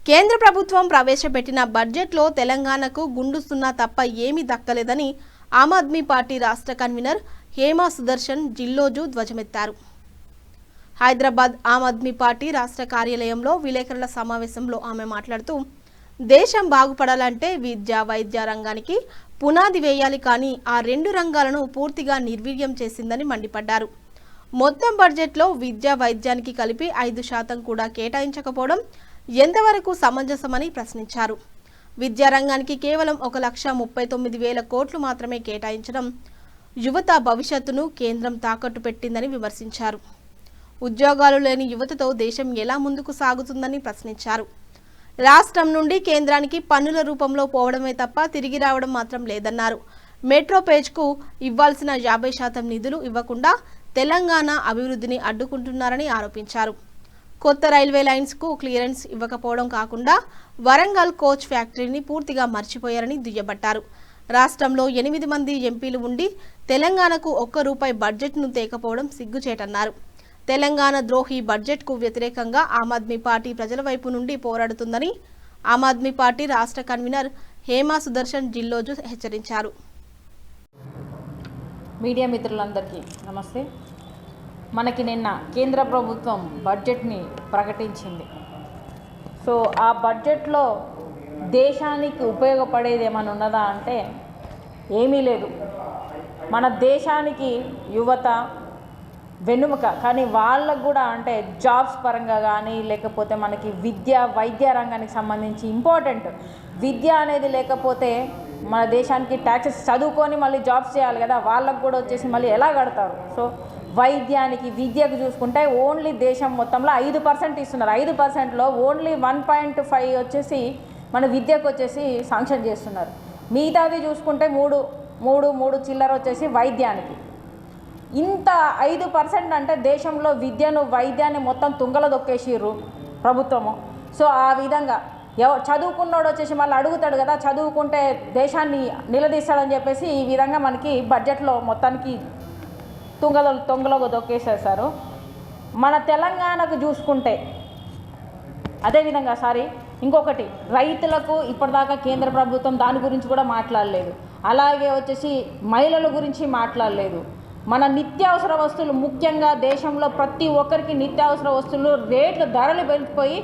కేంద్ర ప్రభుత్వం ప్రవేశపెట్టిన బడ్జెట్లో తెలంగాణకు గుండు సున్నా తప్ప ఏమీ దక్కలేదని ఆమ్ ఆద్మీ పార్టీ రాష్ట్ర కన్వీనర్ హేమా సుదర్శన్ జిల్లోజు ధ్వజమెత్తారు. హైదరాబాద్ ఆమ్ ఆద్మీ పార్టీ రాష్ట్ర కార్యాలయంలో విలేకరుల సమావేశంలో ఆమె మాట్లాడుతూ, దేశం బాగుపడాలంటే విద్య, వైద్య రంగానికి పునాది వేయాలి, కానీ ఆ రెండు రంగాలను పూర్తిగా నిర్వీర్యం చేసిందని మండిపడ్డారు. మొత్తం బడ్జెట్లో విద్య, వైద్యానికి కలిపి 5% కూడా కేటాయించకపోవడం ఎంతవరకు సమంజసమని ప్రశ్నించారు. విద్యారంగానికి కేవలం 1,39,000 కోట్లు మాత్రమే కేటాయించడం యువత భవిష్యత్తును కేంద్రం తాకట్టు పెట్టిందని విమర్శించారు. ఉద్యోగాలు లేని యువతతో దేశం ఎలా ముందుకు సాగుతుందని ప్రశ్నించారు. రాష్ట్రం నుండి కేంద్రానికి పన్నుల రూపంలో పోవడమే తప్ప తిరిగి రావడం మాత్రం లేదన్నారు. మెట్రో పేజ్కు ఇవ్వాల్సిన 50% నిధులు ఇవ్వకుండా తెలంగాణ అభివృద్ధిని అడ్డుకుంటున్నారని ఆరోపించారు. కొత్త రైల్వే లైన్స్కు క్లియరెన్స్ ఇవ్వకపోవడం కాకుండా వరంగల్ కోచ్ ఫ్యాక్టరీని పూర్తిగా మర్చిపోయారని దుయ్యబట్టారు. రాష్ట్రంలో 8 మంది ఎంపీలు ఉండి తెలంగాణకు ₹1 బడ్జెట్ను తేకపోవడం సిగ్గుచేటన్నారు. తెలంగాణ ద్రోహి బడ్జెట్కు వ్యతిరేకంగా ఆమ్ ఆద్మీ పార్టీ ప్రజల వైపు నుండి పోరాడుతుందని ఆమ్ ఆద్మీ పార్టీ రాష్ట్ర కన్వీనర్ హేమా సుదర్శన్ జిల్లోజు హెచ్చరించారు. మీడియా మిత్రులందరికీ నమస్తే. మనకి నిన్న కేంద్ర ప్రభుత్వం బడ్జెట్ని ప్రకటించింది. సో ఆ బడ్జెట్లో దేశానికి ఉపయోగపడేది ఏమైనా ఉన్నదా అంటే ఏమీ లేదు. మన దేశానికి యువత వెన్నుముక, కానీ వాళ్ళకు కూడా అంటే జాబ్స్ పరంగా కానీ లేకపోతే మనకి విద్య, వైద్య రంగానికి సంబంధించి ఇంపార్టెంట్. విద్య అనేది లేకపోతే మన దేశానికి ట్యాక్సెస్ చదువుకొని మళ్ళీ జాబ్స్ చేయాలి కదా, వాళ్ళకు కూడా వచ్చేసి మళ్ళీ ఎలా కడతారు? సో వైద్యానికి, విద్యకు చూసుకుంటే ఓన్లీ దేశం మొత్తంలో 5% ఇస్తున్నారు. 5%లో ఓన్లీ 1.5 వచ్చేసి మన విద్యకు వచ్చేసి శాంక్షన్ చేస్తున్నారు. మిగతాది చూసుకుంటే మూడు చిల్లర వచ్చేసి వైద్యానికి. ఇంత 5% అంటే దేశంలో విద్యను, వైద్యాన్ని మొత్తం తుంగలో దొక్కేసిర్రు ప్రభుత్వము. సో ఆ విధంగా చదువుకున్నోడు వచ్చేసి మళ్ళీ అడుగుతాడు కదా, చదువుకుంటే దేశాన్ని నిలదీస్తాడని చెప్పేసి ఈ విధంగా మనకి బడ్జెట్లో మొత్తానికి తుంగలో దొక్కేసేసారు. మన తెలంగాణకు చూసుకుంటే అదేవిధంగా ఇంకొకటి, రైతులకు ఇప్పటిదాకా కేంద్ర ప్రభుత్వం దాని గురించి కూడా మాట్లాడలేదు. అలాగే వచ్చేసి మహిళల గురించి మాట్లాడలేదు. మన నిత్యావసర వస్తువులు, ముఖ్యంగా దేశంలో ప్రతి ఒక్కరికి నిత్యావసర వస్తువులు రేట్లు, ధరలు పెరిగిపోయి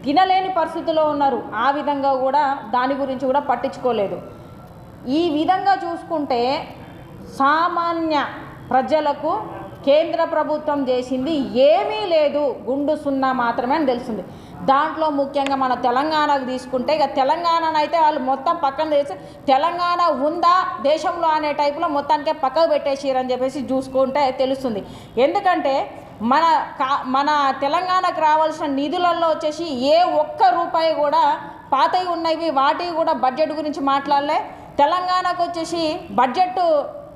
తినలేని పరిస్థితిలో ఉన్నారు. ఆ విధంగా కూడా దాని గురించి కూడా పట్టించుకోలేదు. ఈ విధంగా చూసుకుంటే సామాన్య ప్రజలకు కేంద్ర ప్రభుత్వం చేసింది ఏమీ లేదు, గుండు సున్నా మాత్రమే అని తెలుస్తుంది. దాంట్లో ముఖ్యంగా మన తెలంగాణకు తీసుకుంటే, ఇక తెలంగాణను అయితే వాళ్ళు మొత్తం పక్కన చేసి తెలంగాణ ఉందా దేశంలో అనే టైపులో మొత్తానికే పక్కకు పెట్టేసిరని చెప్పేసి చూసుకుంటే తెలుస్తుంది. ఎందుకంటే మన తెలంగాణకు రావాల్సిన నిధులలో వచ్చేసి ఏ ₹1 కూడా పాతవి ఉన్నవి, వాటివి కూడా బడ్జెట్ గురించి మాట్లాడలే. తెలంగాణకు వచ్చేసి బడ్జెట్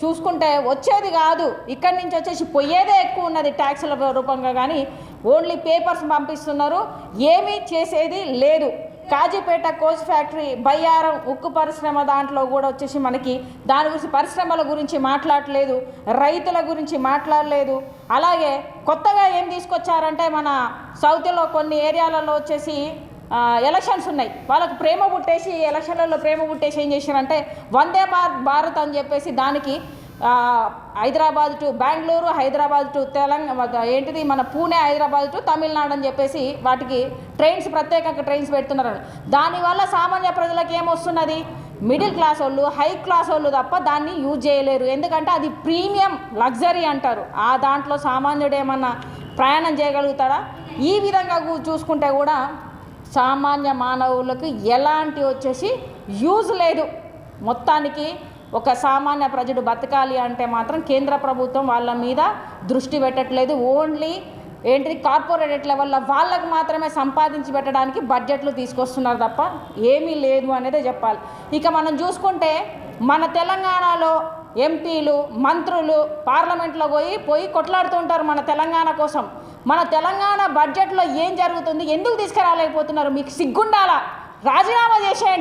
చూసుకుంటే వచ్చేది కాదు, ఇక్కడి నుంచి వచ్చేసి పోయేదే ఎక్కువ ఉన్నది ట్యాక్సుల రూపంగా, కానీ ఓన్లీ పేపర్స్ పంపిస్తున్నారు, ఏమీ చేసేది లేదు. కాజీపేట కోచ్ ఫ్యాక్టరీ, బయ్యారం ఉక్కు పరిశ్రమ, దాంట్లో కూడా వచ్చేసి మనకి దాని గురించి పరిశ్రమల గురించి మాట్లాడలేదు, రైతుల గురించి మాట్లాడలేదు. అలాగే కొత్తగా ఏం తీసుకొచ్చారంటే మన సౌత్లో కొన్ని ఏరియాలలో వచ్చేసి ఎలక్షన్స్ ఉన్నాయి, వాళ్ళకు ప్రేమ పుట్టేసి ఎలక్షన్లలో ప్రేమ పుట్టేసి ఏం చేశారంటే వందే భారత్ అని చెప్పేసి దానికి హైదరాబాద్ టు బెంగళూరు, హైదరాబాద్ టు తెలంగాణ, ఏంటిది మన పూణే, హైదరాబాద్ టు తమిళనాడు అని చెప్పేసి వాటికి ట్రైన్స్, ప్రత్యేకంగా ట్రైన్స్ పెడుతున్నారు. దానివల్ల సామాన్య ప్రజలకు ఏమొస్తున్నది, మిడిల్ క్లాస్ వాళ్ళు, హై క్లాస్ వాళ్ళు తప్ప దాన్ని యూజ్ చేయలేరు. ఎందుకంటే అది ప్రీమియం లగ్జరీ అంటారు. ఆ దాంట్లో సామాన్యుడు ఏమన్నా ప్రయాణం చేయగలుగుతాడా? ఈ విధంగా చూసుకుంటే కూడా సామాన్య మానవులకు ఎలాంటి వచ్చేసి యూజ్ లేదు. మొత్తానికి ఒక సామాన్య ప్రజలు బతకాలి అంటే మాత్రం కేంద్ర ప్రభుత్వం వాళ్ళ మీద దృష్టి పెట్టట్లేదు. ఓన్లీ ఏంటిది కార్పొరేట్ లెవెల్లో వాళ్ళకు మాత్రమే సంపాదించి పెట్టడానికి బడ్జెట్లు తీసుకొస్తున్నారు తప్ప ఏమీ లేదు అనేదే చెప్పాలి. ఇక మనం చూసుకుంటే మన తెలంగాణలో ఎంపీలు, మంత్రులు పార్లమెంట్లో పోయి కొట్లాడుతుంటారు మన తెలంగాణ కోసం. మన తెలంగాణ బడ్జెట్లో ఏం జరుగుతుంది, ఎందుకు తీసుకురాలేకపోతున్నారు? మీకు సిగ్గుండాలా? రాజీనామా చేసేయండి.